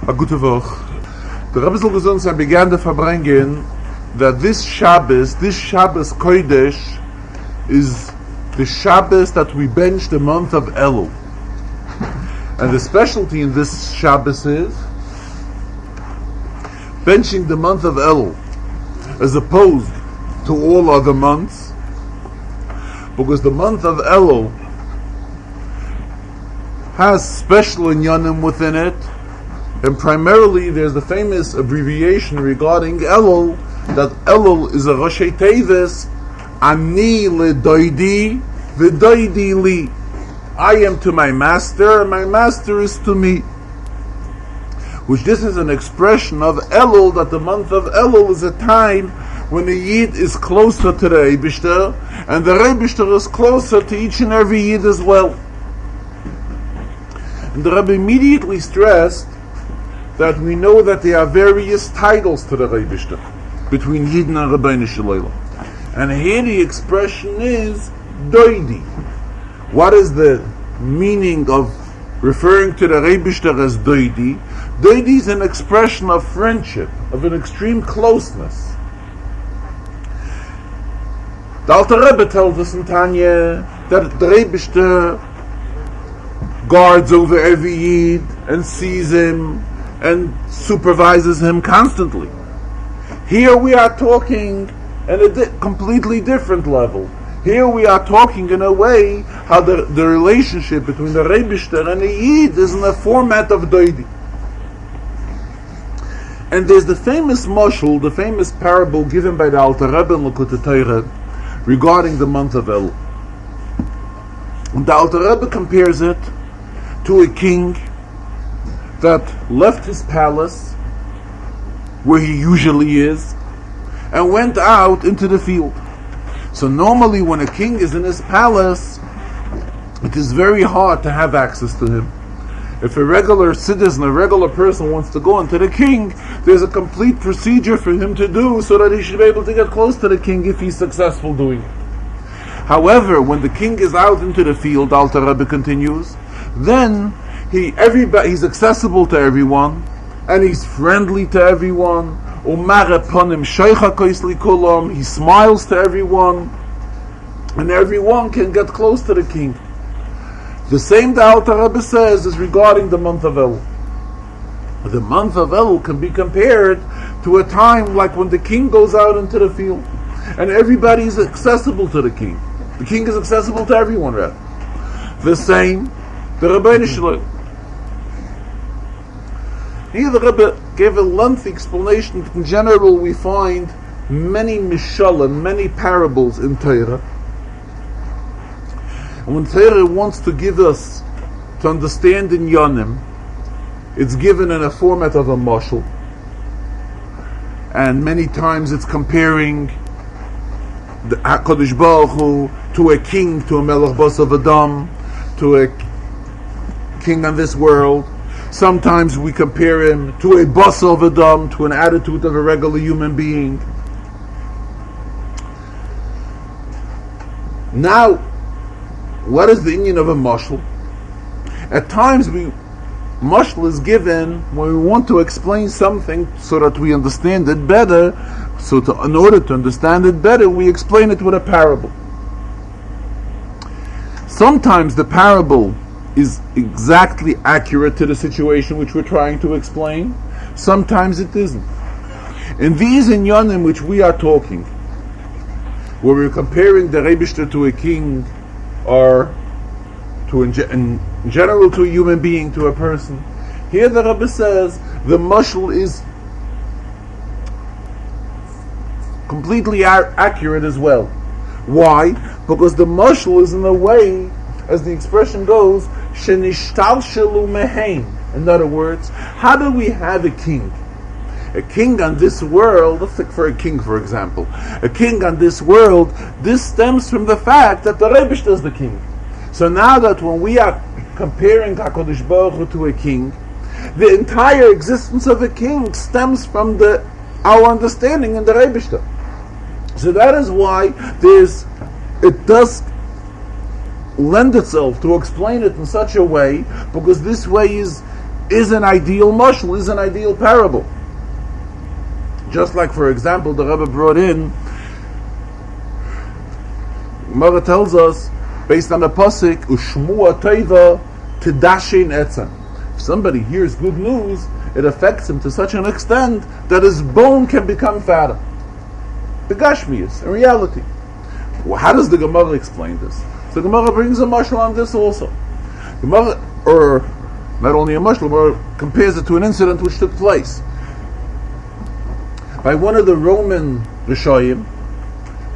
A gute Woche. The Rebbe soll gesagt, began the Farbrengen that this Shabbos Kodesh, is the Shabbos that we bench the month of Elul. And the specialty in this Shabbos is benching the month of Elul, as opposed to all other months, because the month of Elul has special inyanim within it, and primarily there's the famous abbreviation regarding Elul, that Elul is a Roshei Tevis, Ani ledoidi, v'doidi li. I am to my master, and my master is to me. Which this is an expression of Elul, that the month of Elul is a time when the Yid is closer to the Eibishter, and the Eibishter is closer to each and every Yid as well. And the Rebbe immediately stressed that we know that there are various titles to the Eibishter between Yid and Rabbeinu Shalom. And here the expression is doidi. What is the meaning of referring to the Eibishter as doidi? Doidi is an expression of friendship, of an extreme closeness. The Alter Rebbe tells us in Tanya that the Eibishter guards over every Yid and sees him and supervises him constantly. Here we are talking at a completely different level. Here we are talking in a way how the relationship between the Eibishter and the Yid is in the format of doidi. And there's the famous mashal, the famous parable given by the Alter Rebbe in Likutei Torah regarding the month of Elul. The Alter Rebbe compares it to a king that left his palace, where he usually is, and went out into the field. So normally when a king is in his palace, it is very hard to have access to him. If a regular citizen, a regular person wants to go into the king, there's a complete procedure for him to do so that he should be able to get close to the king if he's successful doing it. However, when the king is out into the field, Alter Rebbe continues, then he's accessible to everyone, and he's friendly to everyone. He smiles to everyone, and everyone can get close to the king. The same the Alter Rebbe says is regarding the month of Elul. The month of Elul can be compared to a time like when the king goes out into the field, and everybody is accessible to the king. The king is accessible to everyone, rather. The same, the Rabbeinu Shalom. Here the Rebbe gave a lengthy explanation. In general, we find many mishalim, many parables in Torah. And when Torah wants to give us to understand in Yonim, it's given in a format of a mashal. And many times it's comparing the HaKadosh Baruch Hu to a king, to a Melech Basav Adam, to a king on this world. Sometimes we compare him to a Basav Adam, to an attitude of a regular human being. Now, what is the inyan of a mashal? At times, mashal is given when we want to explain something so that we understand it better. In order to understand it better, we explain it with a parable. Sometimes the parable is exactly accurate to the situation which we're trying to explain. Sometimes it isn't. In these inyanim which we are talking, where we're comparing the Eibishter to a king, or in general to a human being, to a person, here the Rebbe says the mashal is completely accurate as well. Why? Because the mashal is in a way, as the expression goes, shenishtalshelu mehein. In other words, how do we have a king? A king on this world, let's take for a king for example. A king on this world, this stems from the fact that the Eibishter is the king. So now that when we are comparing HaKadosh Baruch Hu to a king, the entire existence of a king stems from our understanding in the Eibishter. So that is why it does lend itself to explain it in such a way, because this way is is an ideal mashal, is an ideal parable. Just like, for example, the Rebbe brought in, Gemara tells us, based on the pasuk, Ushmua Teiva Tidashin Etzem. If somebody hears good news, it affects him to such an extent that his bone can become fatter. The Gashmias, in reality. Well, how does the Gemara explain this? So the Gemara brings a mashal on this also. Gemara, or not only a mashal, but compares it to an incident which took place by one of the Roman Rishoyim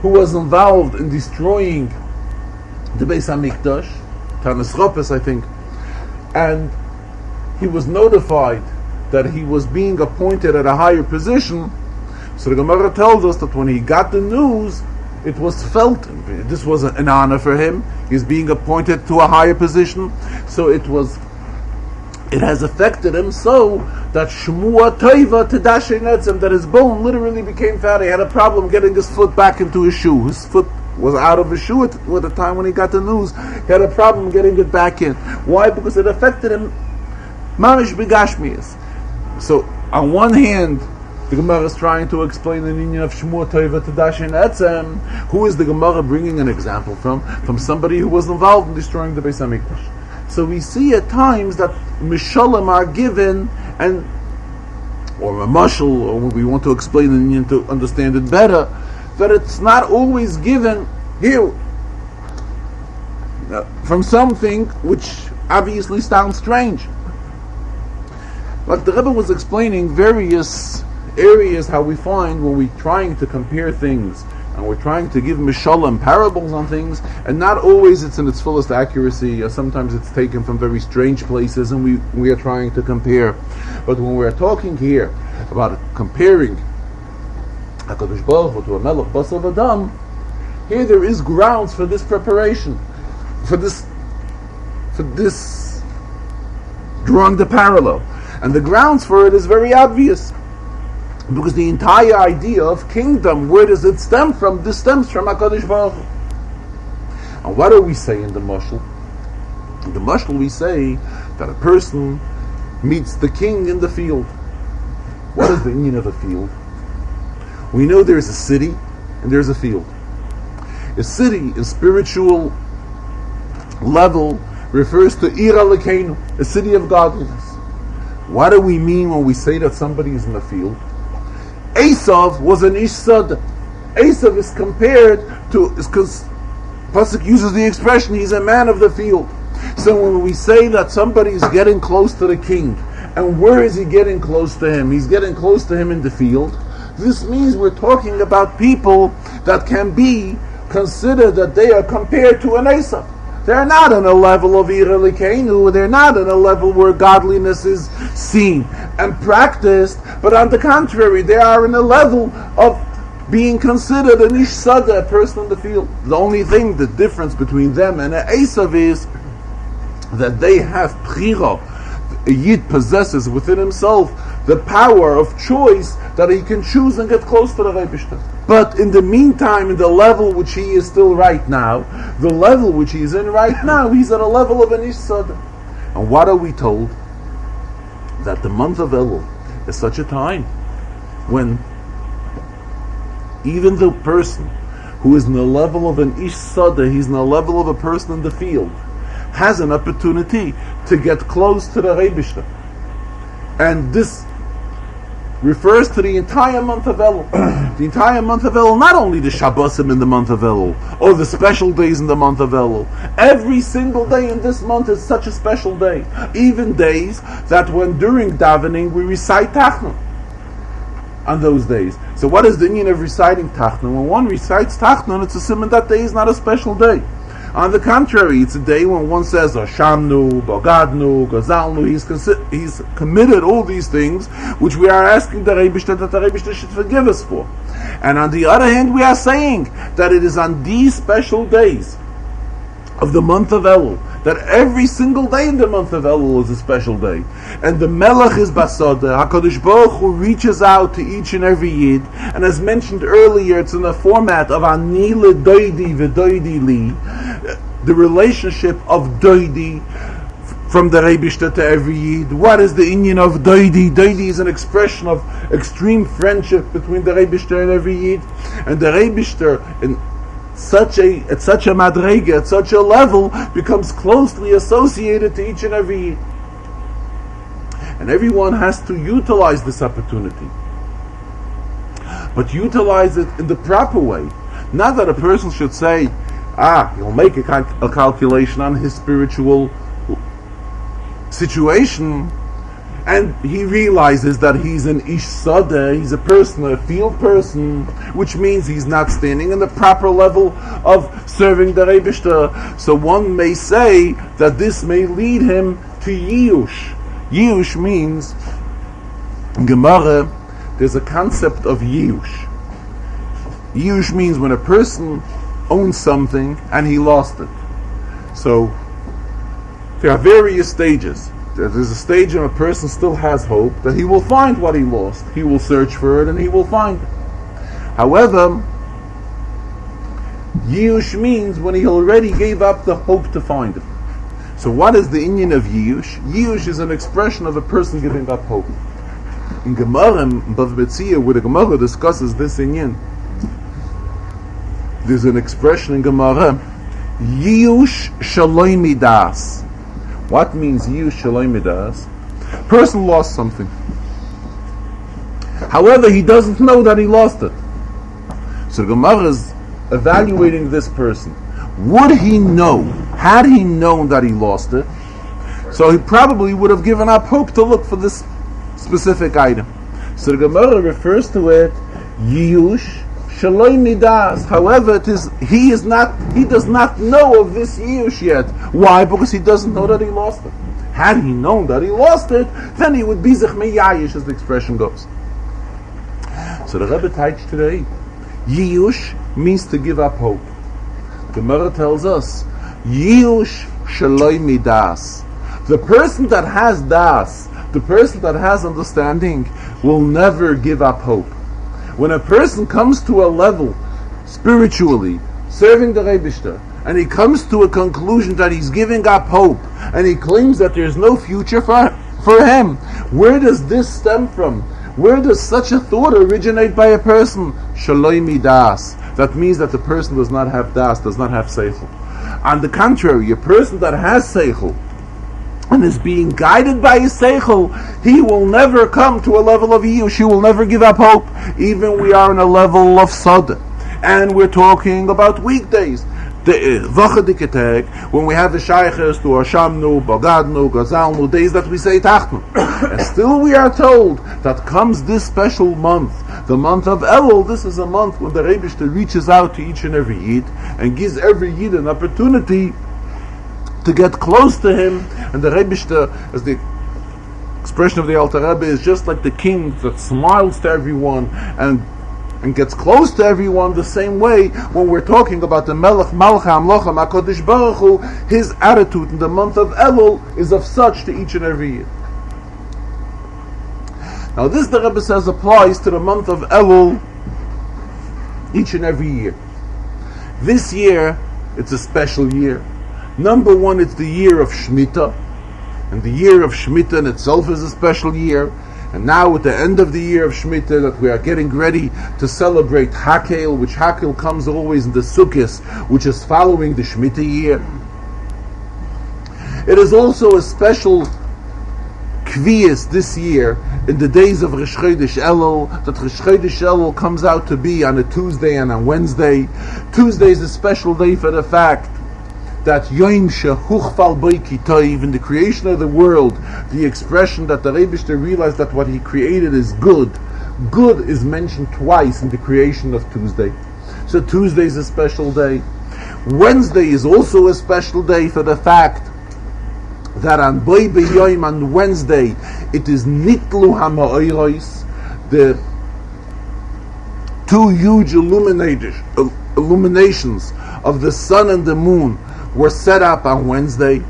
who was involved in destroying the Beis HaMikdash, Tanis Ropes, I think, and he was notified that he was being appointed at a higher position. So the Gemara tells us that when he got the news, it was felt, this was an honor for him, he's being appointed to a higher position, so it has affected him so that Shmua Teiva Tedashe Netzem, that his bone literally became fat. He had a problem getting his foot back into his shoe. His foot was out of his shoe at the time when he got the news. He had a problem getting it back in. Why? Because it affected him mamish b'gashmias. So on one hand, the Gemara is trying to explain the meaning of Shmua Teiva Tedashe Netzem. Who is the Gemara bringing an example from? From somebody who was involved in destroying the Beis HaMikdash. So we see at times that mishalim are given, or a mashal, or when we want to explain the meaning to understand it better, that it's not always given here from something which obviously sounds strange. Like the Rebbe was explaining various areas how we find when we're trying to compare things and we're trying to give mishalim, parables on things, and not always it's in its fullest accuracy, or sometimes it's taken from very strange places and we are trying to compare. But when we're talking here about comparing HaKadosh Baruch Hu to a Melech Basar V'Dam, here there is grounds for this preparation, for this drawing the parallel. And the grounds for it is very obvious. Because the entire idea of kingdom, where does it stem from? This stems from HaKadosh Baruch Hu. And what do we say in the mashal? In the mashal we say that a person meets the king in the field. What is the meaning of a field? We know there's a city and there's a field. A city in spiritual level refers to Ira Lekeinu, a city of godliness. What do we mean when we say that somebody is in the field? Esav was an ish sada. Esav is compared to, because Pasuk uses the expression, he's a man of the field. So when we say that somebody is getting close to the king, and where is he getting close to him? He's getting close to him in the field. This means we're talking about people that can be considered that they are compared to an Esav. They're not on a level of Ira Lekeinu, they're not on a level where godliness is seen and practiced, but on the contrary, they are in a level of being considered an Ish Sada, a person in the field. The only thing, the difference between them and an Esav is that they have Bchira. A Yid possesses within himself the power of choice that he can choose and get close to the Rebishter. But in the meantime, in the level which he is still right now, the level which he is in right now, he's at a level of an Ish Sada. And what are we told? That the month of Elul is such a time when even the person who is in the level of an Ish Sada, he's in the level of a person in the field, has an opportunity to get close to the Rebishter. And this refers to the entire month of Elul. The entire month of Elul, not only the Shabbosim in the month of Elul, or the special days in the month of Elul. Every single day in this month is such a special day. Even days that when during davening we recite Tachnun on those days. So what is the meaning of reciting Tachnun? When one recites Tachnun, it's a simon that day is not a special day. On the contrary, it's a day when one says Ashamnu, Bogadnu, Gazalnu. He's committed all these things which we are asking the Rebishter that the Rebishter should forgive us for. And on the other hand, we are saying that it is on these special days of the month of Elul that every single day in the month of Elul is a special day. And the Melech is Basada. HaKadosh Baruch Hu reaches out to each and every Yid. And as mentioned earlier, it's in the format of Ani leDoidi v'Doidi li. The relationship of Doidi from the Rebishter to every Yid. What is the inyan of Doidi? Doidi is an expression of extreme friendship between the Rebishter and every Yid. And the Rebishter, at such a madrega, at such a level, becomes closely associated to each and every Yid. And everyone has to utilize this opportunity. But utilize it in the proper way. Not that a person should say, he'll make a calculation on his spiritual situation, and he realizes that he's an ish sadeh, he's a person, a field person, which means he's not standing in the proper level of serving the Rebishter. So one may say that this may lead him to Yiyush. Yiyush means, in Gemara, there's a concept of Yiyush. Yiyush means when a person owns something and he lost it. So there are various stages. There's a stage when a person still has hope that he will find what he lost. He will search for it and he will find it. However, Yiyush means when he already gave up the hope to find it. So what is the inyan of Yiyush? Yiyush is an expression of a person giving up hope. In Gemara, in Bav Betzia, where the Gemara discusses this inyan, there's an expression in Gemara, Yiyush Shaloi Midas. What means Yiyush Shaloi Midas? Person lost something. However, he doesn't know that he lost it. So the Gemara is evaluating this person. Would he know, had he known that he lost it, so he probably would have given up hope to look for this specific item. So the Gemara refers to it, Yiyush Shaloi Midas. However, he does not know of this Yiyush yet. Why? Because he doesn't know that he lost it. Had he known that he lost it, then he would be Zich Meyayish, as the expression goes. So the Rebbe teaches today, Yiyush means to give up hope. The Gemara tells us, Yiyush Shaloi Midas. The person that has das, the person that has understanding, will never give up hope. When a person comes to a level, spiritually, serving the Rebishter, and he comes to a conclusion that he's giving up hope, and he claims that there's no future for him, where does this stem from? Where does such a thought originate by a person? Shaloi Midas. That means that the person does not have das, does not have seichel. On the contrary, a person that has seichel, and is being guided by his seichel, he will never come to a level of Yiyush. He will never give up hope. Even we are in a level of Sada, and we're talking about weekdays. The Vachadiketeg, when we have the Shaykhs to Hashamnu, Bagadnu, Gazalnu, days that we say Tachnu. And still we are told that comes this special month, the month of Elul. This is a month when the Rebishter reaches out to each and every Yid and gives every Yid an opportunity to get close to him. And the Rebishter, as the expression of the Alter Rebbe, is just like the king that smiles to everyone and gets close to everyone the same way. When we're talking about the Melech Malcha Amlocha HaKadosh Baruch Hu, his attitude in the month of Elul is of such to each and every year. Now this, the Rebbe says, applies to the month of Elul each and every year. This year, it's a special year. Number one, it's the year of Shemitah, and the year of Shemitah in itself is a special year. And now at the end of the year of Shemitah, that we are getting ready to celebrate Hakel, which Hakel comes always in the Sukkot, which is following the Shemitah year. It is also a special Kviyas this year in the days of Rosh Chodesh Elul, that Rosh Chodesh Elul comes out to be on a Tuesday and on Wednesday. Tuesday is a special day for the fact that Yom Shehuchval Boiki Toiv, in the creation of the world, the expression that the Rebishter realized that what he created is good. Good is mentioned twice in the creation of Tuesday. So Tuesday is a special day. Wednesday is also a special day for the fact that on Boi B'Yoim, on Wednesday, it is Nitlu HaMa'oros, the two huge illuminations of the sun and the moon were set up on Wednesday.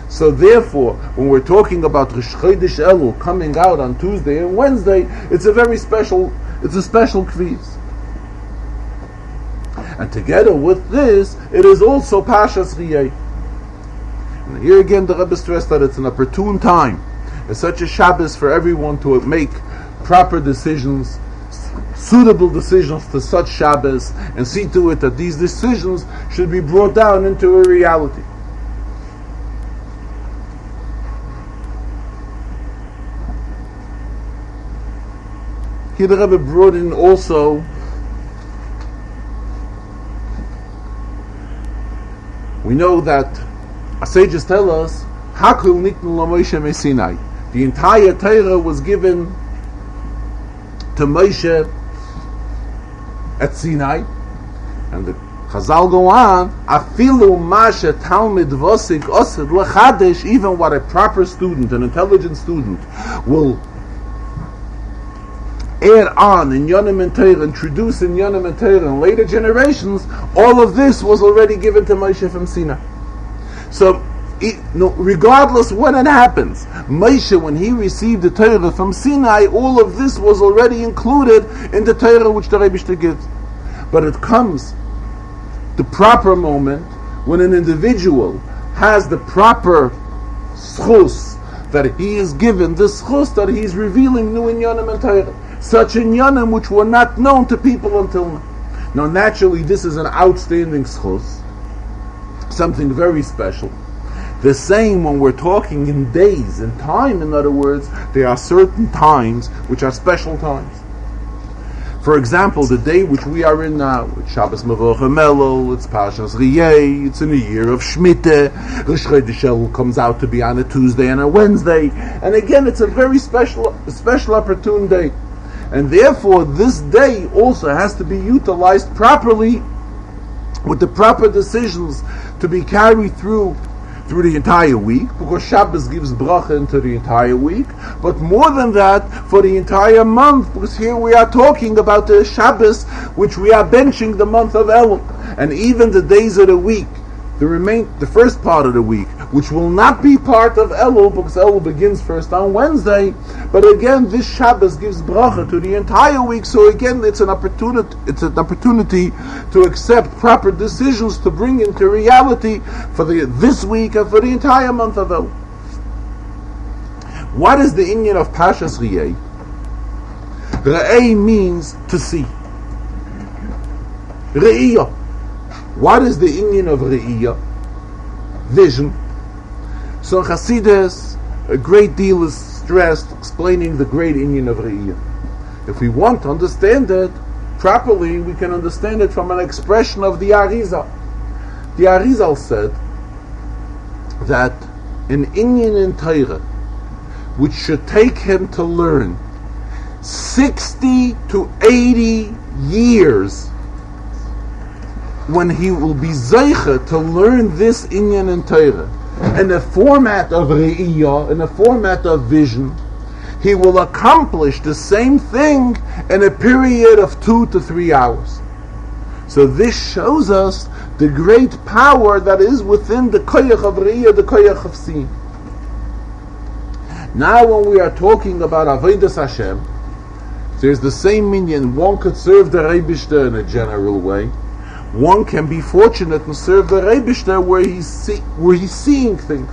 So therefore, when we're talking about Rosh Chodesh Elul coming out on Tuesday and Wednesday, it's a special Kviyas. And together with this, it is also Pashas Riyeh. And here again the Rebbe stressed that it's an opportune time. It's such a Shabbos for everyone to make proper decisions, suitable decisions to such Shabbos, and see to it that these decisions should be brought down into a reality. Here the Rebbe brought in also we know that our sages tell us Hakul Niknu LaMoshe Mesinai. The entire Torah was given to Moshe at Sinai, and the Chazal go on, Afilu Masha Talmid Vosik Osed Lechadesh, even what a proper student, an intelligent student, will add on in Yonim and Torah, introduce in Yonim and Torah in later generations, all of this was already given to Moshe from Sinai. So, regardless when it happens, Moshe, when he received the Torah from Sinai, all of this was already included in the Torah which the Rebbe gives. But it comes the proper moment when an individual has the proper schus that he is given, the schus that he is revealing new inyanim and Torah, such inyanim which were not known to people until now. Now naturally this is an outstanding schus, something very special. The same when we're talking in days, in time, in other words, there are certain times which are special times. For example, the day which we are in now, it's Shabbos Mavocha Melol, it's Parshas Riyeh, it's in a year of Shemitah, Rosh Chodesh comes out to be on a Tuesday and a Wednesday, and again it's a very special opportune day. And therefore this day also has to be utilized properly with the proper decisions to be carried through the entire week, because Shabbos gives bracha into the entire week, but more than that, for the entire month, because here we are talking about the Shabbos, which we are benching the month of Elul, and even the days of the week, the first part of the week, which will not be part of Elul, because Elul begins first on Wednesday, but again, this Shabbos gives bracha to the entire week, so again, it's an opportunity to accept proper decisions to bring into reality for this week and for the entire month of Elul. What is the inyan of Parshas Riyeh? Re'eh means to see. Re'iyah. What is the inyan of Re'iyah? Vision. So in Chassidus, a great deal is stressed explaining the great inyan of Re'iyah. If we want to understand it properly, we can understand it from an expression of the Arizal. The Arizal said that an inyan in Torah, which should take him to learn 60 to 80 years, when he will be zeicha to learn this inyan in Torah in the format of re'iyah, in the format of vision, he will accomplish the same thing in a period of 2 to 3 hours. So this shows us the great power that is within the koyach of re'iyah, the koyach of seeing. Now when we are talking about avodas Hashem, there's the same inyan. One could serve the Rebishter in a general way. One can be fortunate and serve the Rebishter where he's seeing things.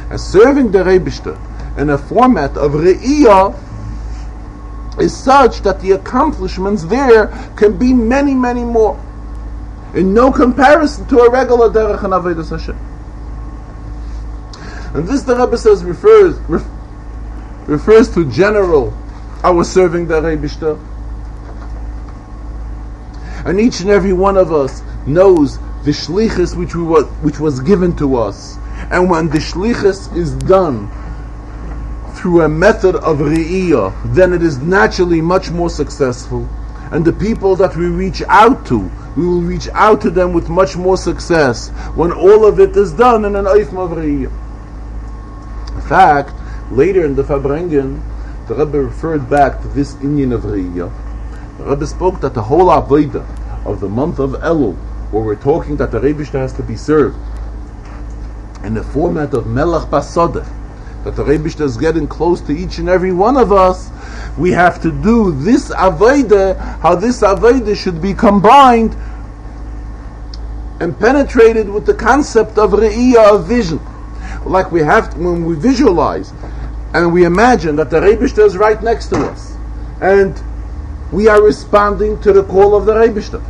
And serving the Rebishter in a format of Re'iyah is such that the accomplishments there can be many, many more, in no comparison to a regular derech and avodas Hashem. And this, the Rebbe says, refers to general, our serving the Rebishter. And each and every one of us knows the shlichus which was given to us. And when the shlichus is done through a method of re'iyah, then it is naturally much more successful. And the people that we reach out to, we will reach out to them with much more success when all of it is done in an oifm of re'iyah. In fact, later in the Farbrengen, the Rebbe referred back to this inyan of re'iyah. The Rebbe spoke that the whole avodah of the month of Elul, where we're talking that the Rebishter has to be served in the format of Melech Basodeh, that the Rebishter is getting close to each and every one of us, we have to do this avodah, how this avodah should be combined and penetrated with the concept of re'iyah, of vision. like we have to, when we visualize and we imagine that the Rebishter is right next to us, and we are responding to the call of the Rebishter.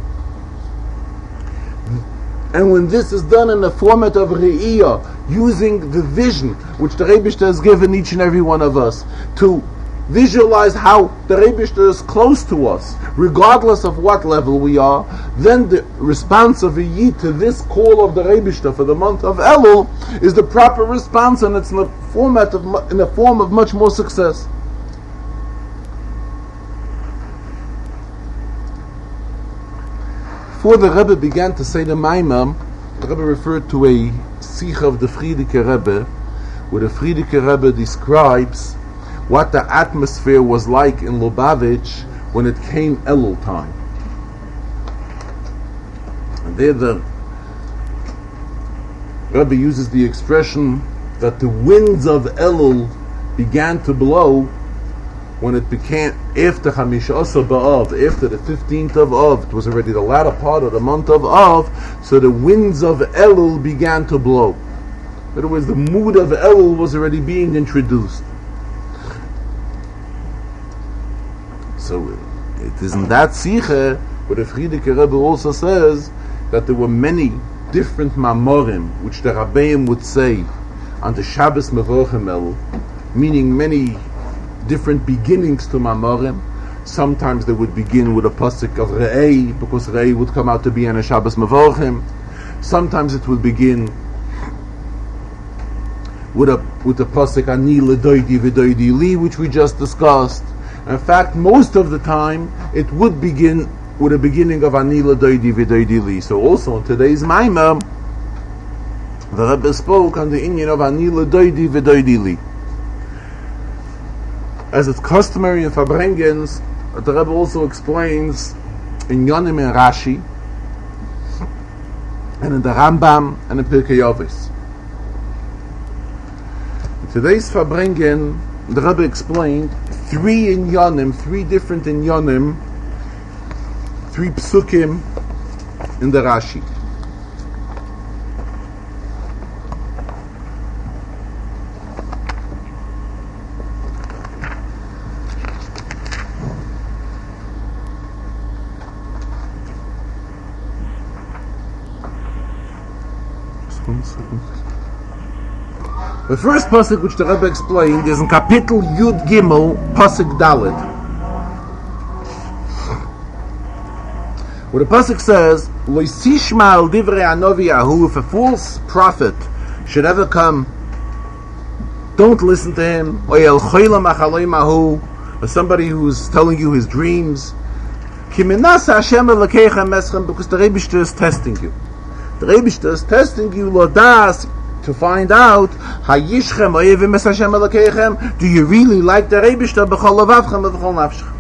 And when this is done in the format of Re'iyah, using the vision which the Rebishter has given each and every one of us, to visualize how the Rebishter is close to us, regardless of what level we are, then the response of a Yid to this call of the Rebishter for the month of Elul is the proper response, and it's in the form of much more success. Before the Rebbe began to say the Maimam, the Rebbe referred to a Sikh of the Frierdiker Rebbe, where the Frierdiker Rebbe describes what the atmosphere was like in Lubavitch when it came Elul time. And there the Rebbe uses the expression that the winds of Elul began to blow when it became after Chamisha B'Av, after the 15th of Av. It was already the latter part of the month of Av, so the winds of Elul began to blow. In other words, the mood of Elul was already being introduced. So it is in that Sikha where the Frierdiker Rebbe also says that there were many different Mamorim which the Rabbeim would say on the Shabbos Mevorchem Elul, meaning many different beginnings to Mamorim. Sometimes they would begin with a pasuk of Re'ei, because Re'ei would come out to be on a Shabbos Mevorchem. Sometimes it would begin with the pasuk Ani L'Doidi V'Doidi Li, which we just discussed. In fact, most of the time it would begin with a beginning of Ani L'Doidi V'Doidi Li. So also in today's Maimah, the Rebbe spoke on the inyan of Ani L'Doidi V'Doidi Li. As it's customary in Farbrengens, the Rebbe also explains in Yonim and Rashi, and in the Rambam, and in Pirkei Avos. In today's Farbrengen, the Rebbe explained three different inyanim, three psukim in the Rashi. The first pasuk which the Rebbe explained is in Kapitel Yud Gimel, pasuk Dalet, where the pasuk says, "Lo yishma al divrei hanovi ahu." If a false prophet should ever come, don't listen to him. Or el cholam achaloim ahu, or somebody who is telling you his dreams. Ki menasa Hashem elokechem eschem, because the Rebishter is testing you. The Rebishter is testing you, lodas, to find out, hayishchem oyevim es Hashem elokechem, do you really like the Rebishter b'chol levavchem v'chol nafshchem?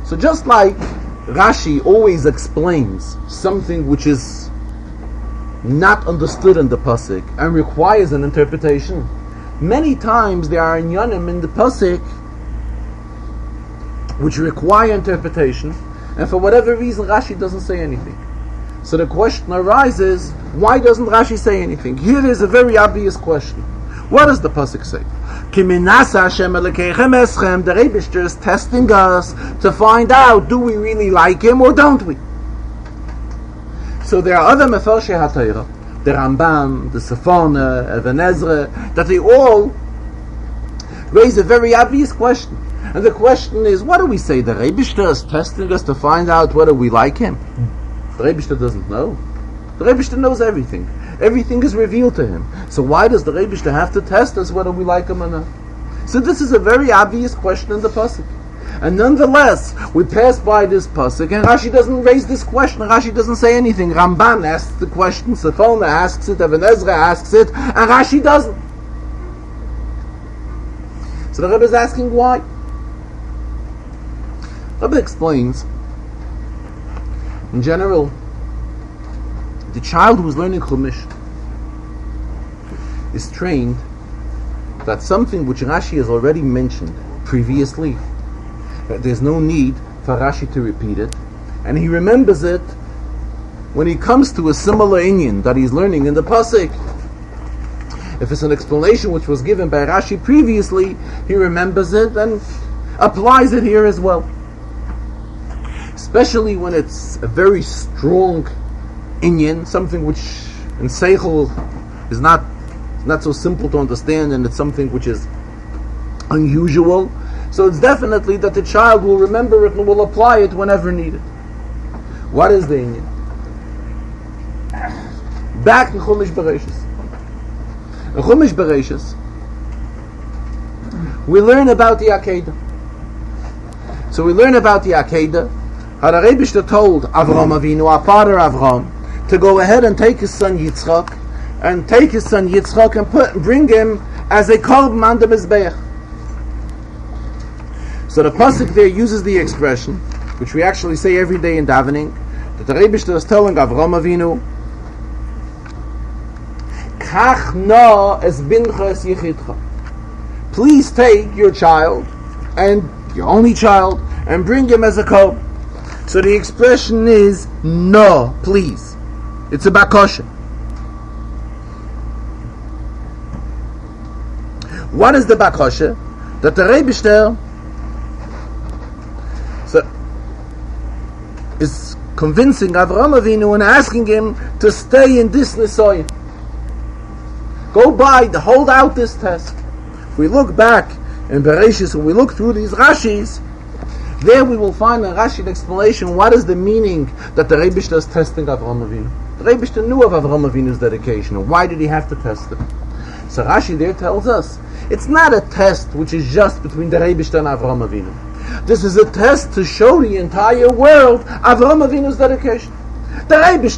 So just like Rashi always explains something which is not understood in the pasuk and requires an interpretation, many times there are inyanim in the pasuk which require interpretation, and for whatever reason Rashi doesn't say anything. So the question arises, why doesn't Rashi say anything? Here is a very obvious question. What does the pasuk say? Ki menasa Hashem elokechem eschem, the Rebishter is testing us to find out, do we really like him or don't we? So there are other Mefarshei HaTorah, the Rambam, the Sefona, Even Ezra, that they all raise a very obvious question. And the question is, what do we say? The Rebishter is testing us to find out whether we like him. The Rebishter doesn't know. The Rebishter knows everything. Everything is revealed to him. So why does the Rebishter have to test us whether we like him or not? So this is a very obvious question in the pasuk. And nonetheless, we pass by this pasuk, and Rashi doesn't raise this question. Rashi doesn't say anything. Ramban asks the question, Sefona asks it, Even Ezra asks it, and Rashi doesn't. So the Rebbe is asking why. Rebbe explains, in general, the child who is learning Chumash is trained that something which Rashi has already mentioned previously, there's no need for Rashi to repeat it, and he remembers it when he comes to a similar inyan that he's learning in the pasuk, if it's an explanation which was given by Rashi previously, he remembers it and applies it here as well. Especially when it's a very strong inyan, something which in Seichel is not so simple to understand, and it's something which is unusual. So it's definitely that the child will remember it and will apply it whenever needed. What is the inyan? Back in Chumash Bereishis. In Chumash Bereishis, we learn about the Akedah. So we learn about the Akedah. How the Rebbe told Avram Avinu, our father Avram, to go ahead and take his son Yitzchak, and bring him as a korban on the Mizbeach. So the pasuk there uses the expression, which we actually say every day in davening, that the Rebbe is telling Avram Avinu, Kach na es bincha es yichidcha. Please take your child, and your only child, and bring him as a korban. So the expression is no, please. It's a bakosha. What is the bakosha? That the Rebbe is convincing Avraham Avinu and asking him to stay in this nisoyin. Go hold out this test. If we look back in Bereshis, when we look through these Rashis, there we will find a Rashi explanation what is the meaning that the Rebbe is testing Avraham Avinu. The Rebbe knew of Avraham Avinu's dedication, and why did he have to test him? So Rashi there tells us it's not a test which is just between the Rebbe and Avraham Avinu. This is a test to show the entire world Avraham Avinu's dedication. The Rebbe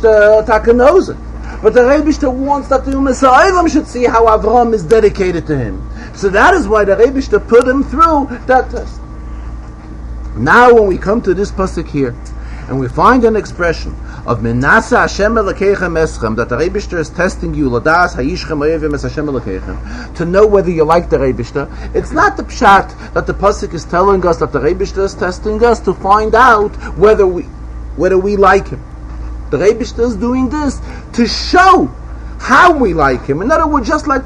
Taka knows it, but the Rebbe wants that the Ummah should see how Avraham is dedicated to him. So that is why the Rebbe put him through that test. Now when we come to this pasuk here, and we find an expression of Menasa Hashem Elokeichem Eschem, that the Rebbe is testing you, Ladas Hayishchem Oyevim Es Hashem Elokeichem, to know whether you like the Rebbe. It's not the pshat that the pasuk is telling us that the Rebbe is testing us to find out whether we like him. The Rebbe is doing this to show how we like him. In other words, just like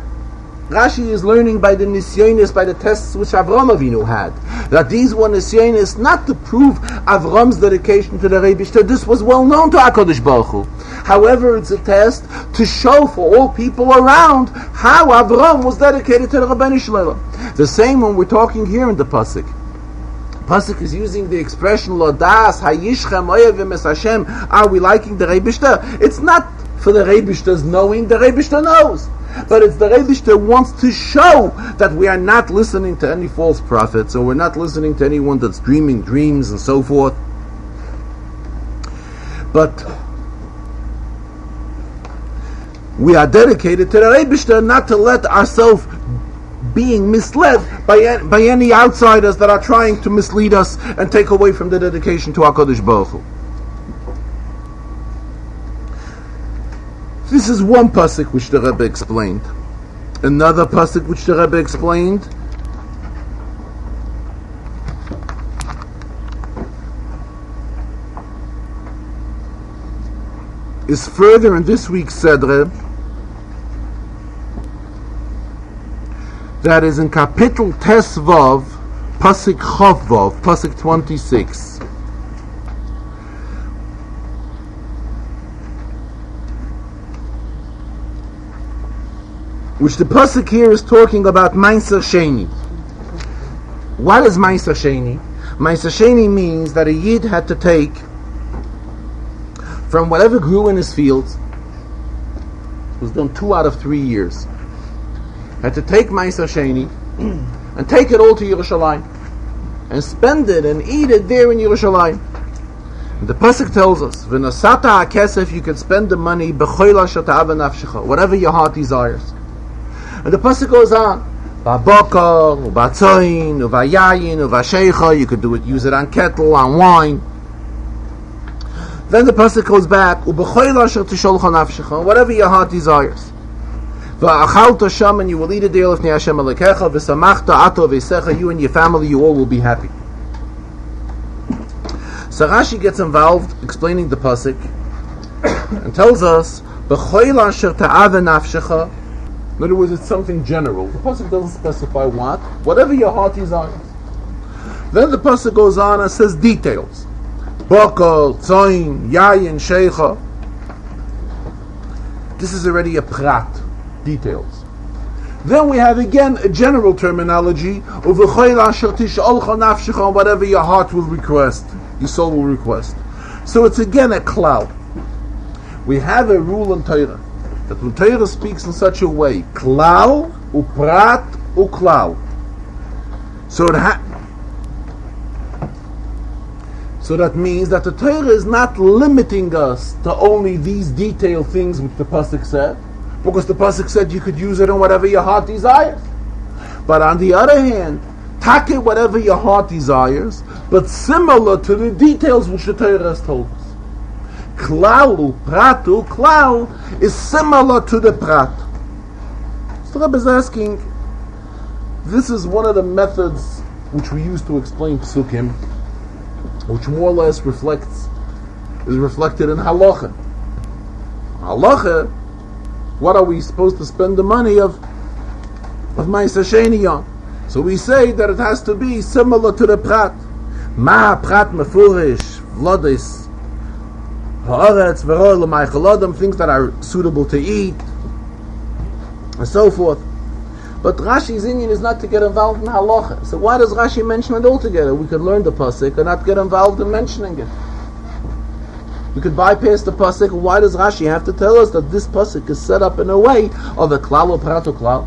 Rashi is learning by the nisyonis, by the tests which Avram Avinu had, that these were nisyonis not to prove Avram's dedication to the Rebbe. This was well known to HaKadosh Baruch Hu. However, it's a test to show for all people around how Avram was dedicated to the Rabbeinu Shalom. The same when we're talking here in the pasuk. Pasuk is using the expression Lodas Hayishchem Oyevim Es Hashem. Are we liking the Rebbe? It's not for the Rebbe's knowing. The Rebbe knows. But it's the Rebbe wants to show that we are not listening to any false prophets, or we're not listening to anyone that's dreaming dreams and so forth. But we are dedicated to the Rebbe, not to let ourselves being misled by any outsiders that are trying to mislead us and take away from the dedication to HaKadosh Baruch Hu. This is one pasuk which the Rebbe explained. Another pasuk which the Rebbe explained is further in this week's Sedre, that is in Kapitel Tes Vav, pasuk Chav Vav, pasuk 26. Which the pasuk here is talking about Meiser Sheni. What is Meiser Sheni? Meiser Sheni means that a Yid had to take from whatever grew in his fields. It was done 2 out of 3 years. Had to take Meiser Sheni and take it all to Yerushalayim and spend it and eat it there in Yerushalayim. And the pasuk tells us, "V'nasata hakesef," you can spend the money b'choila shata'ava nafshecha, whatever your heart desires. And the pasuk goes on, "V'abokar, u'batzoin, u'vayayin, u'vasheicha." You could use it on kettle, on wine. Then the pasuk goes back, "U'b'choila asher tisholcha nafshecha," whatever your heart desires. V'achalta sham, and you will eat it there l'fnei Hashem Elokecha. V'samachta ato v'secha, you and your family, you all will be happy. So Rashi gets involved explaining the pasuk, and tells us, "B'choil asher ta'ava nafshecha." In other words, it's something general. The pasuk doesn't specify what. Whatever your heart desires. Then the pasuk goes on and says details. Bakal, tzoin, yayin, sheikha. This is already a prat, details. Then we have again a general terminology of whatever your heart will request, your soul will request. So it's again a klal. We have a rule in Torah that when Torah speaks in such a way, klal, uprat, uklal. So that means that the Torah is not limiting us to only these detailed things which the pasuk said, because the pasuk said you could use it on whatever your heart desires. But on the other hand, take it whatever your heart desires, but similar to the details which the Torah has told us. Klalu, pratu, klal is similar to the prat. So the Rebbe is asking, this is one of the methods which we use to explain psukim, which more or less is reflected in halacha. Halacha, what are we supposed to spend the money of Ma'aser Sheni on? So we say that it has to be similar to the prat. Ma prat mefurish, vlodis, haaretz, verol, l'maychalodam, things that are suitable to eat, and so forth. But Rashi's Indian is not to get involved in halacha. So why does Rashi mention it altogether? We could learn the pasuk and not get involved in mentioning it. We could bypass the pasuk. Why does Rashi have to tell us that this pasuk is set up in a way of a klal or prat or klal?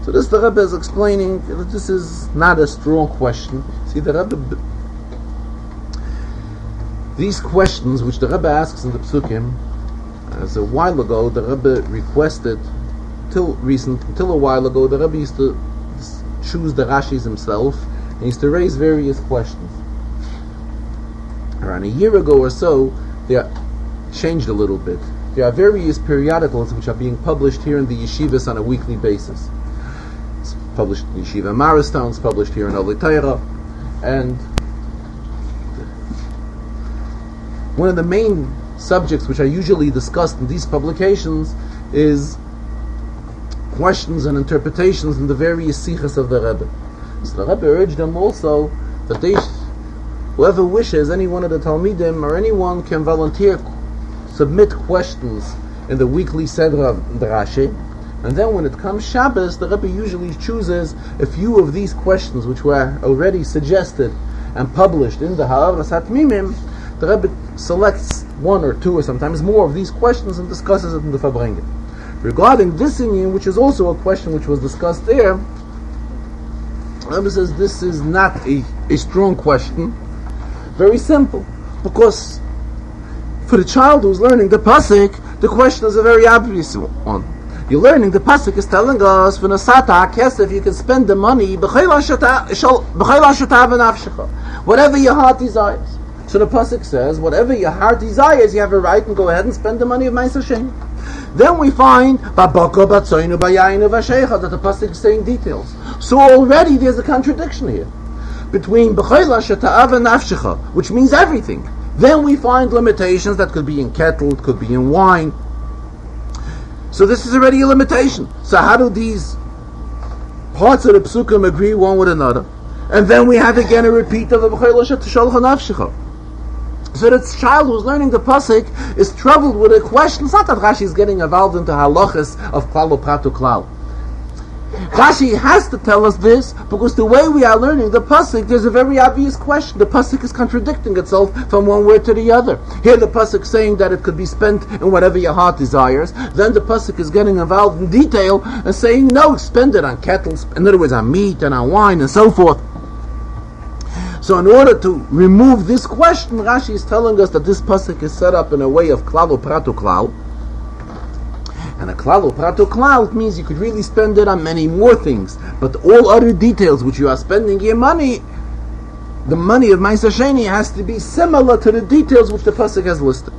So this the Rebbe is explaining that this is not a strong question. See, the Rebbe, these questions which the Rebbe asks in the psukim, as a while ago the Rebbe requested. Until a while ago, the Rebbe used to choose the Rashis himself, and used to raise various questions. Around a year ago or so, they changed a little bit. There are various periodicals which are being published here in the yeshivas on a weekly basis. It's published in Yeshiva Maristown, it's published here in Olei Torah, and one of the main subjects which are usually discussed in these publications is questions and interpretations in the various sichas of the Rebbe. So the Rebbe urged them also that whoever wishes, any one of the Talmidim or anyone can volunteer, submit questions in the weekly Seder of the Rashi, and then when it comes Shabbos, the Rebbe usually chooses a few of these questions which were already suggested and published in the Ha'aras HaTmimim. The Rebbe selects one or two or sometimes more of these questions and discusses it in the Farbrengen. Regarding this inyan, which is also a question which was discussed there, the Rebbe says this is not a strong question. Very simple. Because for the child who's learning the pasuk, the question is a very obvious one. You're learning the pasuk is telling us, "V'nasata kesef," you can spend the money, whatever your heart desires. So the pasuk says, whatever your heart desires, you have a right and go ahead and spend the money of Ma'aser Sheni. Then we find that the pasuk is saying details. So already there's a contradiction here between which means everything. Then we find limitations that could be in kettle, it could be in wine. So this is already a limitation. So how do these parts of the psukim agree one with another? And then we have again a repeat of the So the child who's learning the pasuk is troubled with a question. It's not that Rashi is getting involved into halachas of klal or prat or klal. Rashi has to tell us this because the way we are learning the pasuk, there's a very obvious question. The pasuk is contradicting itself from one word to the other. Here the pasuk is saying that it could be spent in whatever your heart desires. Then the pasuk is getting involved in detail and saying no, spend it on kettles, in other words on meat and on wine and so forth. So in order to remove this question, Rashi is telling us that this pasuk is set up in a way of klal or prat or klal. And a klal or prat or klal, it means you could really spend it on many more things. But all other details which you are spending your money, the money of Ma'aser Sheni has to be similar to the details which the pasuk has listed.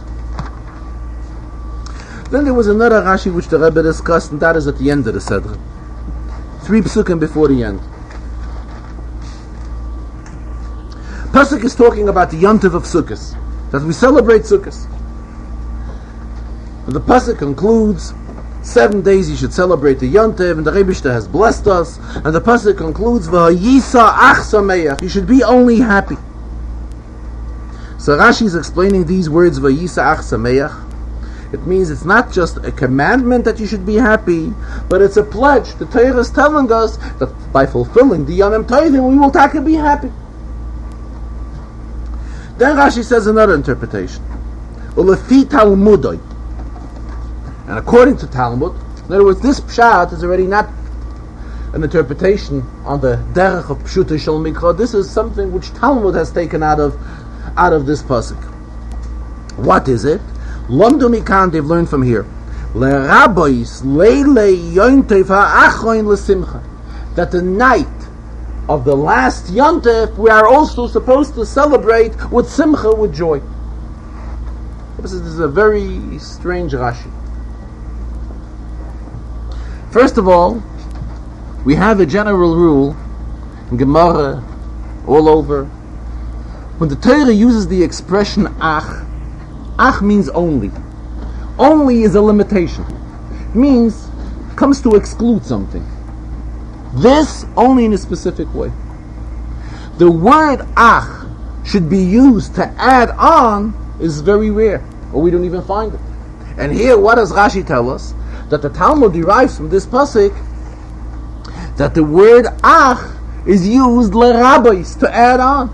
Then there was another Rashi which the Rebbe discussed, and that is at the end of the Seder. 3 psukim before the end. Pasuk is talking about the Yontiv of Sukkot, that we celebrate Sukkot. And the pasuk concludes, 7 days you should celebrate the Yontev, and the Rebishter has blessed us. And the pasuk concludes, V'hayisa ach sameach, you should be only happy. So Rashi is explaining these words, V'hayisa ach sameach. It means it's not just a commandment that you should be happy, but it's a pledge. The Torah is telling us that by fulfilling the Yom Tovim, we will take and be happy. Then Rashi says another interpretation. Ulefi Talmudoi. And according to Talmud, in other words, this pshat is already not an interpretation on the derech of Pshuta Shel Mikra. This is something which Talmud has taken out of this pasuk. What is it? Lomdu mikan, they've learned from here. Le'rabois leile yontev ha'achroin l'simcha. That the night of the last yontev, we are also supposed to celebrate with simcha, with joy. This is a very strange Rashi. First of all, we have a general rule in Gemara all over. When the Torah uses the expression ach means only. Only is a limitation. It means, comes to exclude something. This only in a specific way. The word ach should be used to add on is very rare, or we don't even find it. And here, what does Rashi tell us? That the Talmud derives from this pasuk that the word ach is used l'rabbis, to add on.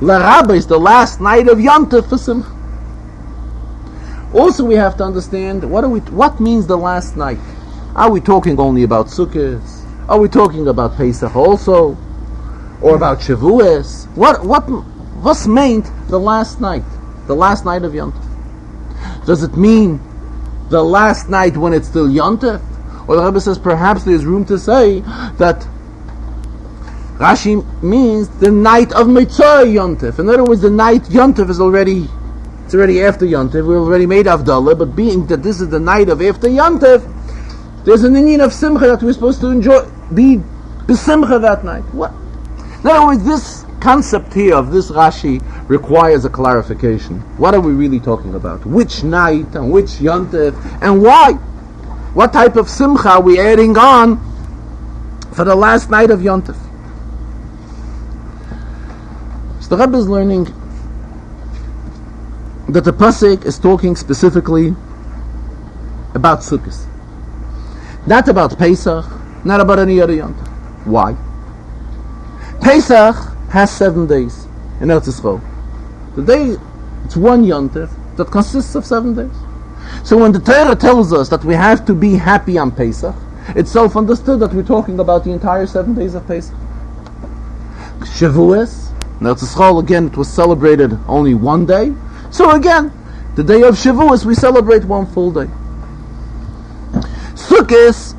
L'rabbis, the last night of Yom Tov for Simcha. Also, we have to understand what means the last night. Are we talking only about Sukkot? Are we talking about Pesach also, or about Shavuos? What's meant the last night? The last night of Yom Tov. Does it mean the last night when it's still Yom Tov? Or the Rebbe says perhaps there's room to say that Rashi means the night of Mitzvah Yom Tov. In other words, the night Yom Tov is already after Yom Tov. We already made Avdallah, but being that this is the night of after Yom Tov, there's an Inyan of Simcha that we're supposed to enjoy, be B'Simcha that night. What? In other words, this concept here of this Rashi requires a clarification. What are we really talking about? Which night and which Yom Tov and why? What type of Simcha are we adding on for the last night of Yom Tov? So the Rebbe is learning that the pasuk is talking specifically about Sukkot, not about Pesach, not about any other Yom Tov. Why? Pesach has 7 days in Eretz Yisrael. It's one Yom Tov that consists of 7 days. So when the Torah tells us that we have to be happy on Pesach, it's self-understood that we're talking about the entire 7 days of Pesach. Shavuos, in Eretz Yisrael, again, it was celebrated only one day. So again, the day of Shavuos, we celebrate one full day. Sukkot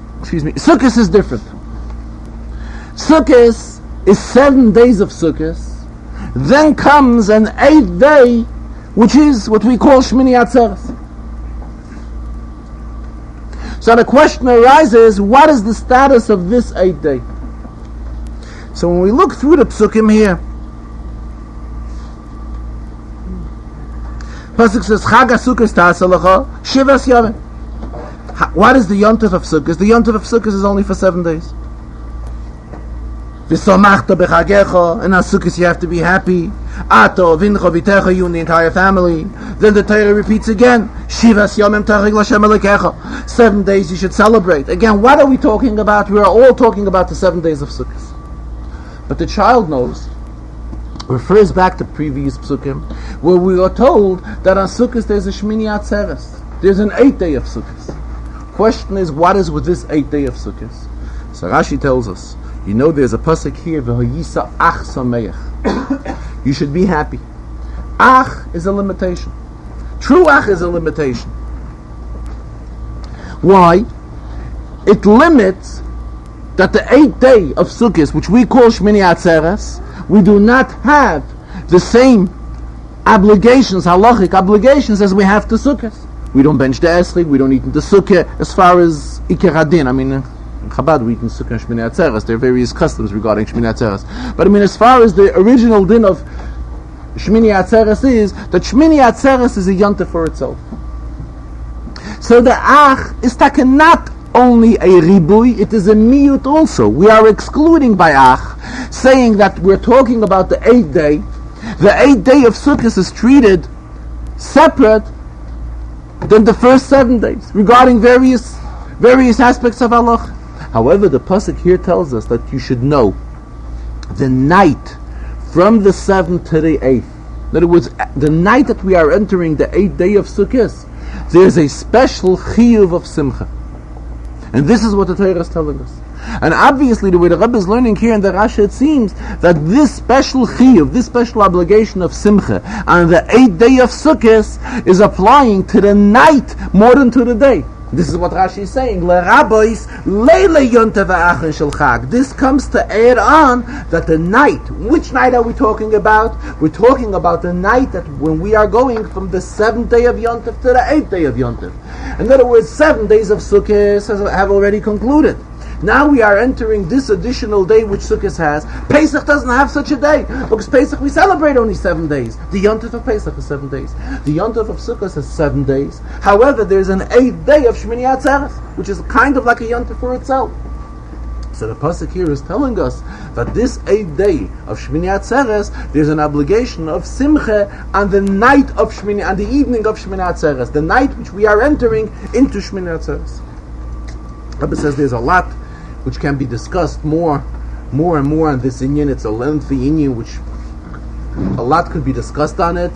is different. Sukkot is 7 days of Sukkot. Then comes an 8th day, which is what we call Shmini Atzeres. So the question arises, what is the status of this 8th day? So when we look through the Psukim here, Pasuk says, Chag HaSukkos ta'aseh lecha shivas yamim. What is the Yom Tov of Sukkot? The Yom Tov of Sukkot is only for 7 days. V'samachta b'chagecha, and on Sukkot you have to be happy. Ato, vincha, v'techa, you and the entire family. Then the Torah repeats again, Shivas yamim tachig l'Hashem Elokecha. 7 days you should celebrate. Again, what are we talking about? We are all talking about the 7 days of Sukkot. But the child knows, refers back to previous psukim, where we are told that on Sukkot there's a Shmini Atzeres. There's an 8th day of Sukkot. Question is, what is with this 8th day of Sukkot? So Rashi tells us, you know there's a pasuk here, V'hayisa ach sameach. You should be happy. Ach is a limitation. True ach is a limitation. Why? It limits that the 8th day of Sukkot, which we call Shmini Atzeres, we do not have the same obligations, halachic obligations, as we have to Sukkot. We don't bench the esrog, we don't eat in the Sukkah, as far as Iker Hadin. I mean, in Chabad we eat in Sukkah and Shmini Atzeres. There are various customs regarding Shmini Atzeres. But I mean, as far as the original din of Shmini Atzeres is, that Shmini Atzeres is a Yom Tov for itself. So the ach is not only a ribui, it is a miyut also. We are excluding by ach, saying that we're talking about the 8th day. The 8th day of Sukkot is treated separate than the first 7 days, regarding various aspects of Allah. However, the pasuk here tells us that you should know the night from the 7th to the 8th. In other words, the night that we are entering the 8th day of Sukkot, there's a special chiyuv of simcha. And this is what the Torah is telling us. And obviously, the way the Rebbe is learning here in the Rashi, it seems that this special chiyuv, this special obligation of simcha on the 8th day of Sukkot is applying to the night more than to the day. This is what Rashi is saying. This comes to add on that the night. Which night are we talking about? We're talking about the night that when we are going from the 7th day of Yontif to the 8th day of Yontif. In other words, 7 days of Sukkot have already concluded. Now we are entering this additional day which Sukkot has. Pesach doesn't have such a day, because Pesach we celebrate only 7 days. The Yontif of Pesach is 7 days. The Yontif of Sukkot has 7 days. However, there's an 8th day of Shmini Atzeres, which is kind of like a Yontif for itself. So the pasuk here is telling us that this 8th day of Shmini Atzeres, there's an obligation of Simcha on the night of Shmini, on the evening of Shmini Atzeres, the night which we are entering into Shmini Atzeres. Rebbe says there's a lot which can be discussed more and more on this inyan. It's a lengthy inyan which a lot could be discussed on it,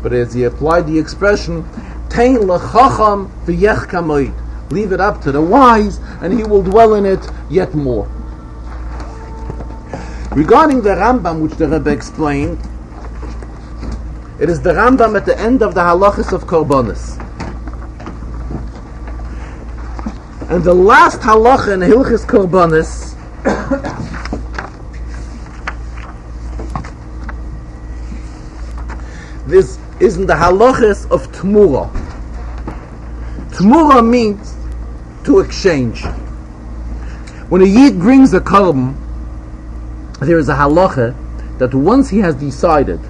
but as he applied the expression, Tein lechacham v'yech kamoid, leave it up to the wise and he will dwell in it yet more. Regarding the Rambam which the Rebbe explained, it is the Rambam at the end of the halachas of Korbanos. And the last halacha in Hilchis Korbanos this is in the halachas of Tmura. Tmura means to exchange. When a Yid brings a korban, there is a halacha that once he has decided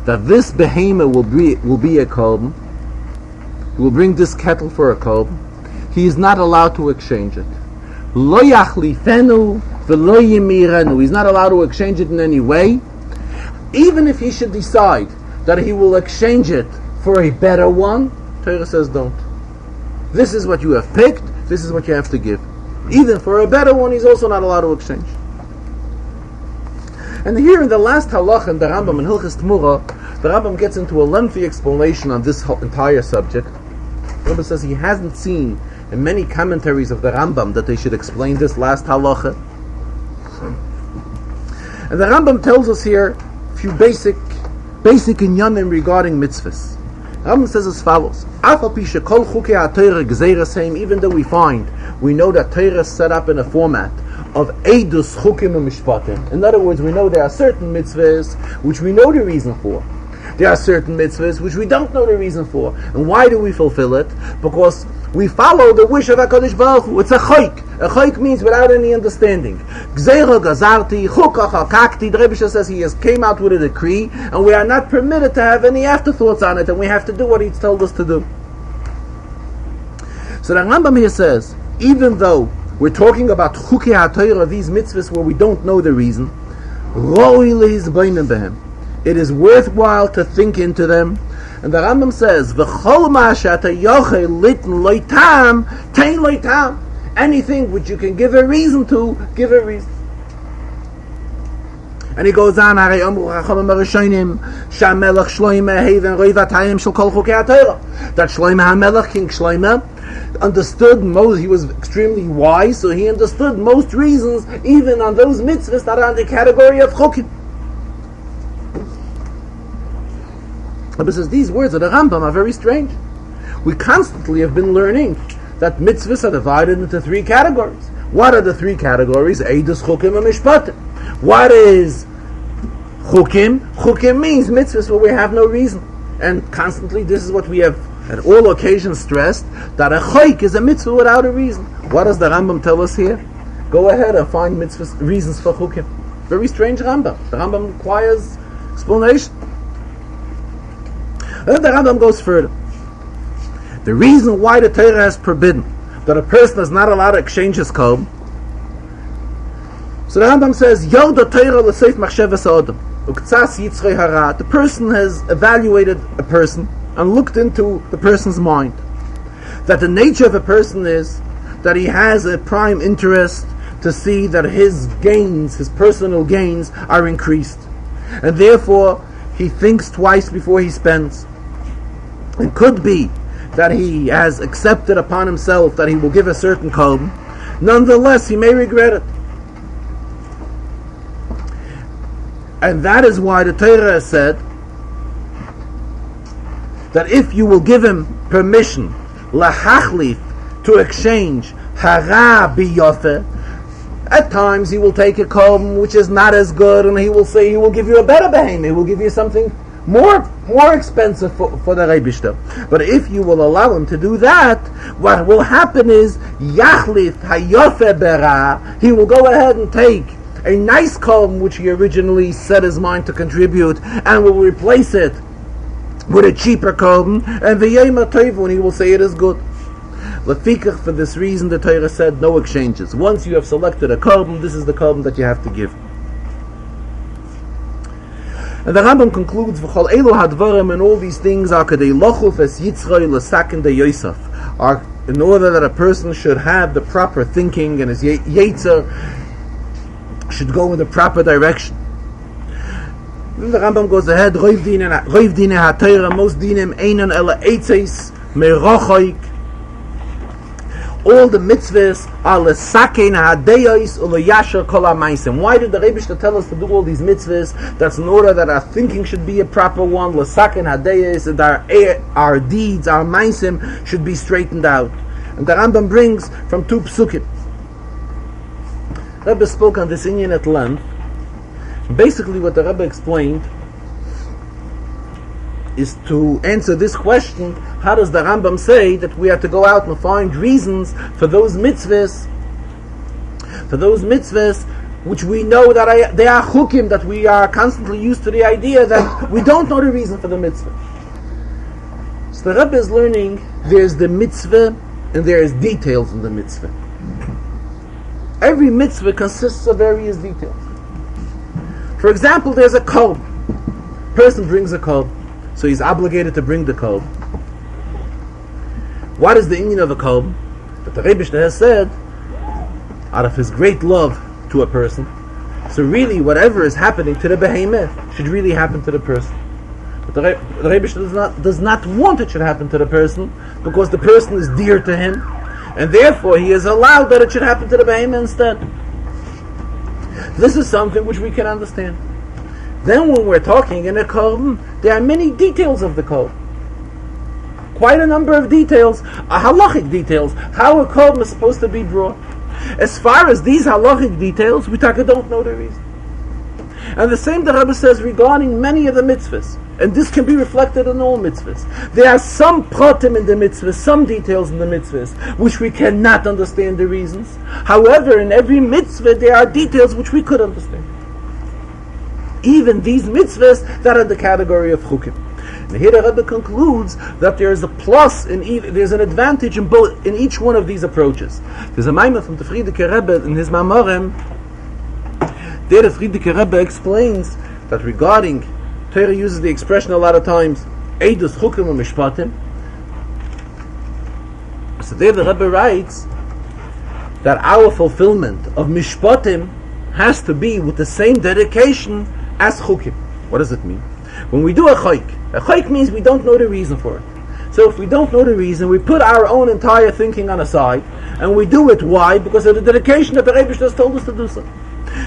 that this behemoth will be a korban, he will bring this kettle for a korban, he is not allowed to exchange it. Lo yachlifenu v'lo yimirenu. He's not allowed to exchange it in any way. Even if he should decide that he will exchange it for a better one, Torah says don't. This is what you have picked, this is what you have to give. Even for a better one, he's also not allowed to exchange. And here in the last halach in the Rambam in Hilchis Tmura, the Rambam gets into a lengthy explanation on this entire subject. The Rambam says he hasn't seen in many commentaries of the Rambam that they should explain this last halacha. And the Rambam tells us here a few basic inyanim regarding mitzvahs. The Rambam says as follows: even though we know that Torah is set up in a format of Eidus Chukim and Mishpatim. In other words, we know there are certain mitzvahs which we know the reason for. There are certain mitzvahs which we don't know the reason for. And why do we fulfill it? Because we follow the wish of HaKadosh Baruch Hu. It's a chayk. A chayk means without any understanding. Gzeira gazarti, chukach hakakti. The Rebbe says he came out with a decree, and we are not permitted to have any afterthoughts on it, and we have to do what he's told us to do. So the Rambam here says, even though we're talking about chukei HaTorah, these mitzvahs where we don't know the reason, it is worthwhile to think into them. And the Rambam says, "V'chol ma she'ata yochel litn lo tam, tein lo tam." Anything which you can give a reason to, give a reason. And he goes on, "Harei amru chachamim harishonim, she'hamelech Shlomo heven roivatayim shel kol chukei HaTorah." That Shlomo HaMelech, King Shlomo, understood most. He was extremely wise, so he understood most reasons, even on those mitzvahs that are in the category of chukim. But says these words of the Rambam are very strange. We constantly have been learning that mitzvahs are divided into 3 categories. What are the 3 categories? Eidus, Chukim, and Mishpatim. What is Chukim? Chukim means mitzvahs where we have no reason. And constantly this is what we have at all occasions stressed, that a chayk is a mitzvah without a reason. What does the Rambam tell us here? Go ahead and find mitzvahs, reasons for Chukim. Very strange Rambam. The Rambam requires explanation. And the Rambam goes further. The reason why the Torah has forbidden that a person is not allowed to exchange his korban. So the Rambam says, Yoda Torah l'seif machshavas ha'adam. Uktsas yitzrei hara. The person has evaluated a person and looked into the person's mind. That the nature of a person is that he has a prime interest to see that his gains, his personal gains, are increased. And therefore, he thinks twice before he spends. It could be that he has accepted upon himself that he will give a certain korban. Nonetheless, he may regret it. And that is why the Torah has said that if you will give him permission, lahachlif, to exchange hara biyofe, at times he will take a korban which is not as good, and he will say he will give you a better behemoth, he will give you something more expensive for the Rebishter. But if you will allow him to do that, what will happen is yachlif hayofe bera, he will go ahead and take a nice korban which he originally set his mind to contribute, and will replace it with a cheaper korban, and v'yema toivu, and he will say it is good. Lefikach, for this reason, the Torah said no exchanges. Once you have selected a korban, this is the korban that you have to give. And the Rambam concludes, v'chol elu hadvarim, and all these things are kadei lochuf es yitzroi l'saken de Yosef, are in order that a person should have the proper thinking and his yetzer should go in the proper direction. Then the Rambam goes ahead, roiv dine ha-Torah, most dinim einan ela eitzeis merochoik. All the mitzvahs are lesakein ha-deyos u'leyasher kol ha-maisim. Why did the Rebbe tell us to do all these mitzvahs? That's in order that our thinking should be a proper one, lesakein ha-deyos, and our deeds, our maisim, should be straightened out. And the Rambam brings from two psukim. Rebbe spoke on this inyan at length. Basically what the Rebbe explained is to answer this question: how does the Rambam say that we have to go out and find reasons for those mitzvahs which we know that they are chukim, that we are constantly used to the idea that we don't know the reason for the mitzvah. So the Rebbe is learning there's the mitzvah and there is details in the mitzvah. Every mitzvah consists of various details. For example, there's a korban. Person brings a korban, so he's obligated to bring the korban. What is the inyan of a korban? That the Rebbe has said, out of his great love to a person, so really whatever is happening to the behemoth should really happen to the person. But the Rebbe does not want it should happen to the person, because the person is dear to him, and therefore he is allowed that it should happen to the behemoth instead. This is something which we can understand. Then when we're talking in a korban, there are many details of the korban. Quite a number of details, halachic details, how a korban is supposed to be brought. As far as these halachic details, we don't know the reason. And the same the Rebbe says regarding many of the mitzvahs. And this can be reflected in all mitzvahs. There are some pratim in the mitzvahs, some details in the mitzvahs, which we cannot understand the reasons. However, in every mitzvah, there are details which we could understand. Even these mitzvahs that are the category of chukim. And here the Rebbe concludes that there is a plus, there's an advantage in each one of these approaches. There's a maimah from the Friedeke Rebbe in his Mamorim. There the Friedeke Rebbe explains that regarding Torah uses the expression a lot of times, Eidus Chukim u'Mishpatim. So there the Rebbe writes that our fulfillment of Mishpatim has to be with the same dedication as Chukim. What does it mean? When we do a chayk means we don't know the reason for it. So if we don't know the reason, we put our own entire thinking on a side, and we do it. Why? Because of the dedication that the Rebbe has told us to do so.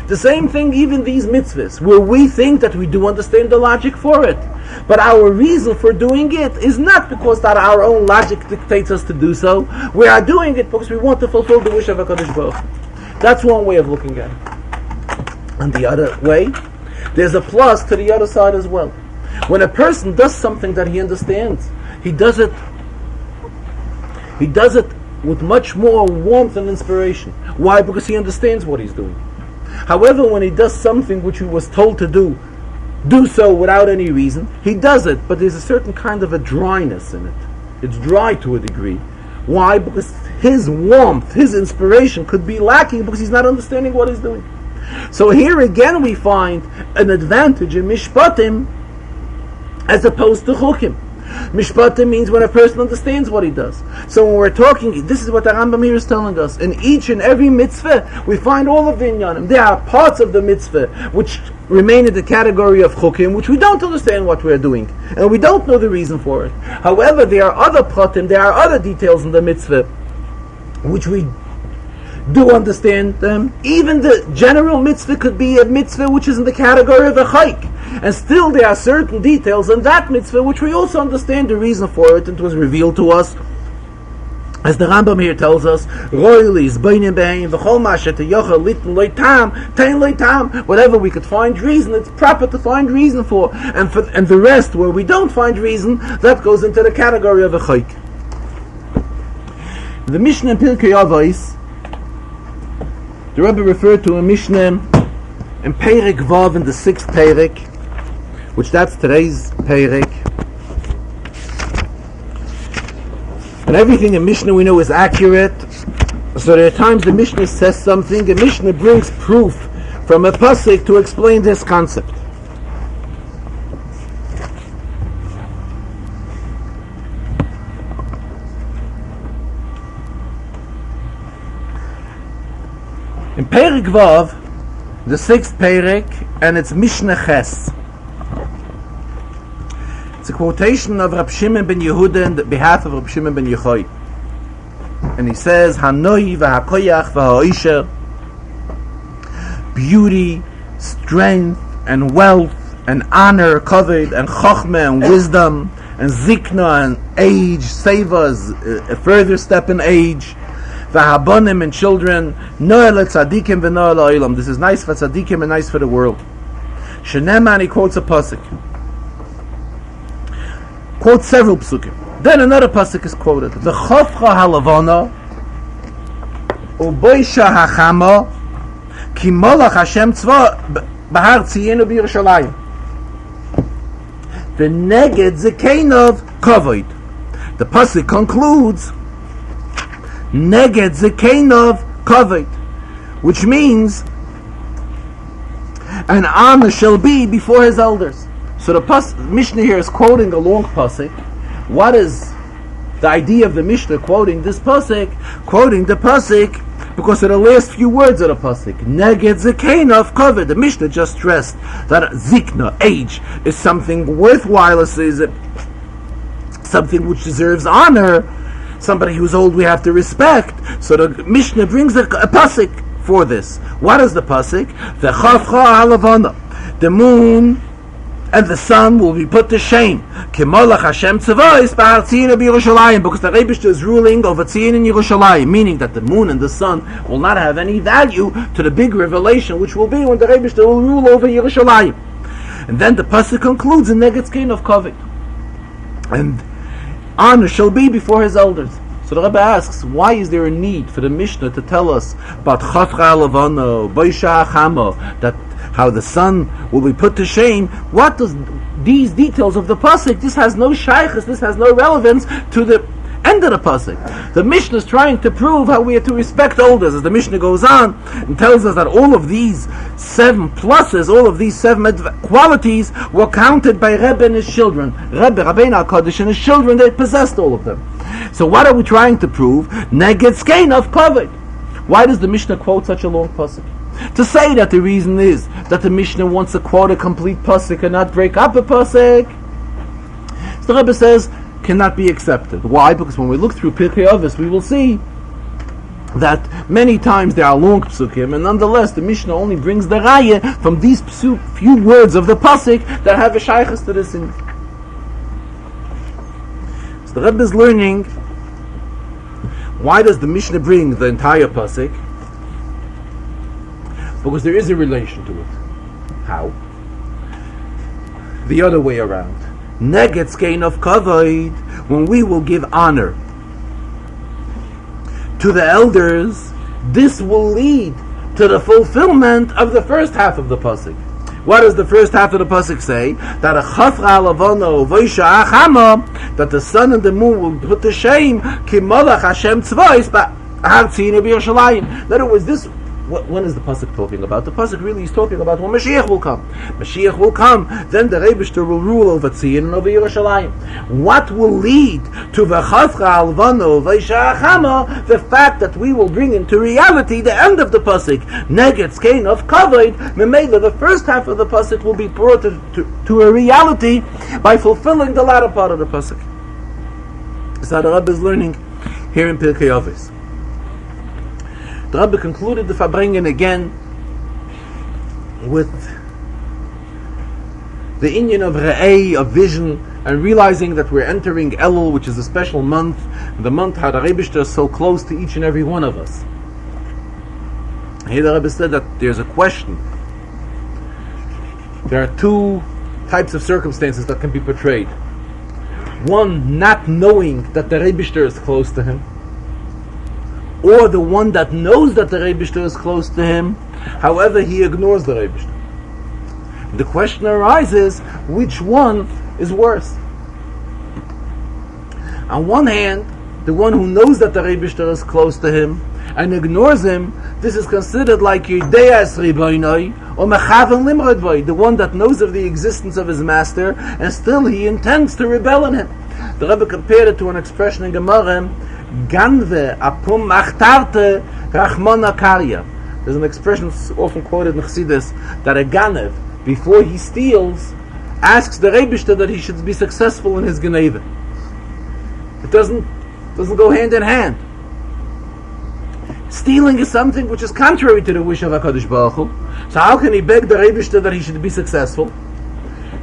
The same thing, even these mitzvahs, where we think that we do understand the logic for it, but our reason for doing it is not because that our own logic dictates us to do so. We are doing it because we want to fulfill the wish of HaKadosh Baruch Hu. That's one way of looking at it. And the other way, there's a plus to the other side as well. When a person does something that he understands, he does it with much more warmth and inspiration. Why? Because he understands what he's doing. However, when he does something which he was told to do so without any reason, he does it, but there's a certain kind of a dryness in it. It's dry to a degree. Why? Because his warmth, his inspiration could be lacking because he's not understanding what he's doing. So here again we find an advantage in Mishpatim as opposed to Chukim. Mishpatim means when a person understands what he does. So when we're talking, this is what the Rambam here is telling us. In each and every mitzvah, we find all of the inyanim. There are parts of the mitzvah which remain in the category of Chukim, which we don't understand what we're doing, and we don't know the reason for it. However, there are other pratim, there are other details in the mitzvah which we do understand them. Even the general mitzvah could be a mitzvah which is in the category of a chayk, and still there are certain details in that mitzvah which we also understand the reason for it, and it was revealed to us. As the Rambam here tells us, whatever we could find reason, it's proper to find reason for, and the rest where we don't find reason, that goes into the category of a chayk. The Mishnah in Pirkei Avos, the Rebbe referred to a Mishnah in Perek Vav in the 6th Perek, which that's today's Perek. And everything in Mishnah we know is accurate. So there are times the Mishnah says something, and Mishnah brings proof from a pasuk to explain this concept. In Perek Vav, the 6th Perek, and it's Mishnah Ches. It's a quotation of Rab Shimon ben Yehuda on behalf of Rab Shimon ben Yochai. And he says, Hanoi v'hakoyach v'ha'isher, beauty, strength, and wealth, and honor, kavod, and chochmah, and wisdom, and zikna, and age, seva is a further step in age, v'habonim, and children, noel tzadikim v'noel ha'ilam. This is nice for tzadikim and nice for the world. Sheneman, he quotes a pasuk. Quotes several psukim. Then another pasuk is quoted. The chofcha halavana uboisha hachama ki molach Hashem tzva bahar tziyenu b'Yerushalayim. The neged zekenov kavod. The pasuk concludes neged zekenov kavod, which means an honor shall be before his elders. So the Mishnah here is quoting a long pasuk. What is the idea of the Mishnah quoting this pasuk? Quoting the pasuk because of the last few words of the pasuk. Neged zekenov kavod. The Mishnah just stressed that zikna, age, is something worthwhile. Is something which deserves honor. Somebody who's old we have to respect. So the Mishnah brings a pasuk for this. What is the pasuk? The chafcha halavana. The moon and the sun will be put to shame. Kemolach Hashem tzavos b'har tziyinu b'Yerushalayim, because the Rebbe is ruling over Tziyin in Yerushalayim, meaning that the moon and the sun will not have any value to the big revelation, which will be when the Rebbe will rule over Yerushalayim. And then the pasuk concludes in Neged Skein of Kavod, and honor shall be before his elders. So the Rebbe asks, why is there a need for the Mishnah to tell us about Chafra Lavano, Boisha Chama, that how the sun will be put to shame? What does these details of the pasuk? This has no shaykhs, this has no relevance to the end of the pasuk. The Mishnah is trying to prove how we are to respect elders. As the Mishnah goes on and tells us that all of these 7 pluses, all of these 7 qualities were counted by Rebbe and his children. Rabbeinu HaKadosh and his children, they possessed all of them. So what are we trying to prove? Neged skein of kavod. Why does the Mishnah quote such a long pasuk? To say that the reason is that the Mishnah wants to quote a complete pasuk and not break up a pasuk, so the Rebbe says, cannot be accepted. Why? Because when we look through Pirkei Avos, we will see that many times there are long psukim, and nonetheless the Mishnah only brings the raya from these few words of the pasuk that have a shaykhus to this. So the Rebbe is learning, why does the Mishnah bring the entire pasuk? Because there is a relation to it. How? The other way around. Neged skein of kavod, when we will give honor to the elders, this will lead to the fulfillment of the first half of the pasuk, What does the first half of the pasuk say? That a chafra alavano v'isha achama, that the sun and the moon will put to shame ki malach Hashem tzvos b'hartzina b'Yerushalayim. In other words, this. When is the pasuk talking about? The pasuk really is talking about when Mashiach will come. Mashiach will come, then the Rebishter will rule over Tzion and over Yerushalayim. What will lead to v'chafra alvano v'isha achama? The fact that we will bring into reality the end of the pasuk. Neged skein of kavod. Memela, the first half of the pasuk will be brought to a reality by fulfilling the latter part of the pasuk. So the Rebbe is learning here in Pirkei Avos. The Rebbe concluded the Farbrengen again with the inyan of Re'ei, of vision, and realizing that we're entering Elul, which is a special month, the month how the Rebishter is so close to each and every one of us. Here the Rebbe said that there's a question. There are two types of circumstances that can be portrayed. One, not knowing that the Rebishter is close to him, or the one that knows that the Rebishter is close to him, however he ignores the Rebishter. The question arises, which one is worse? On one hand, the one who knows that the Rebishter is close to him and ignores him, this is considered like Yideyas Riboinoi or Mechaven Limrod Boy, the one that knows of the existence of his master and still he intends to rebel on him. The Rebbe compared it to an expression in Gemara, Ganve apum achtarte rachmana karya. There's an expression often quoted in Chassidus that a ganev, before he steals, asks the Rebishter that he should be successful in his geneva. It doesn't go hand in hand. Stealing is something which is contrary to the wish of HaKadosh Baruch Hu. So how can he beg the Rebishter that he should be successful?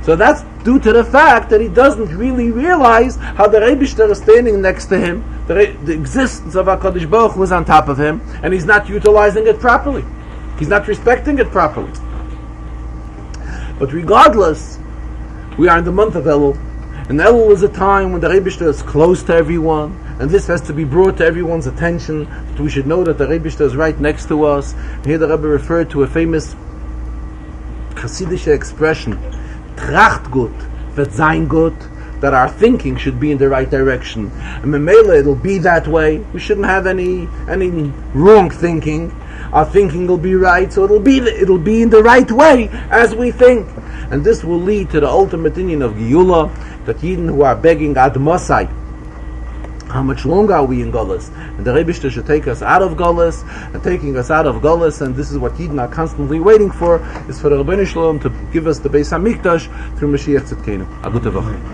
So that's due to the fact that he doesn't really realize how the Rebishter is standing next to him, the existence of HaKadosh Baruch Hu is on top of him, and he's not utilizing it properly. He's not respecting it properly. But regardless, we are in the month of Elul, and Elul is a time when the Rebishter is close to everyone, and this has to be brought to everyone's attention, that we should know that the Rebishter is right next to us. And here the Rebbe referred to a famous Chassidish expression, Tracht gut, wird sein gut, that our thinking should be in the right direction. And Memela, it'll be that way. We shouldn't have any wrong thinking. Our thinking will be right, so it'll be in the right way as we think. And this will lead to the ultimate inyan of Geulah, that Yidden who are begging Ad Mosai, how much longer are we in Golus? And the Rebishter should take us out of Golus, and taking us out of Golus, and this is what Yidden are constantly waiting for, is for the Rebbeinu Shalom to give us the Beis HaMikdash through Mashiach Tzidkenu. A gute Woche.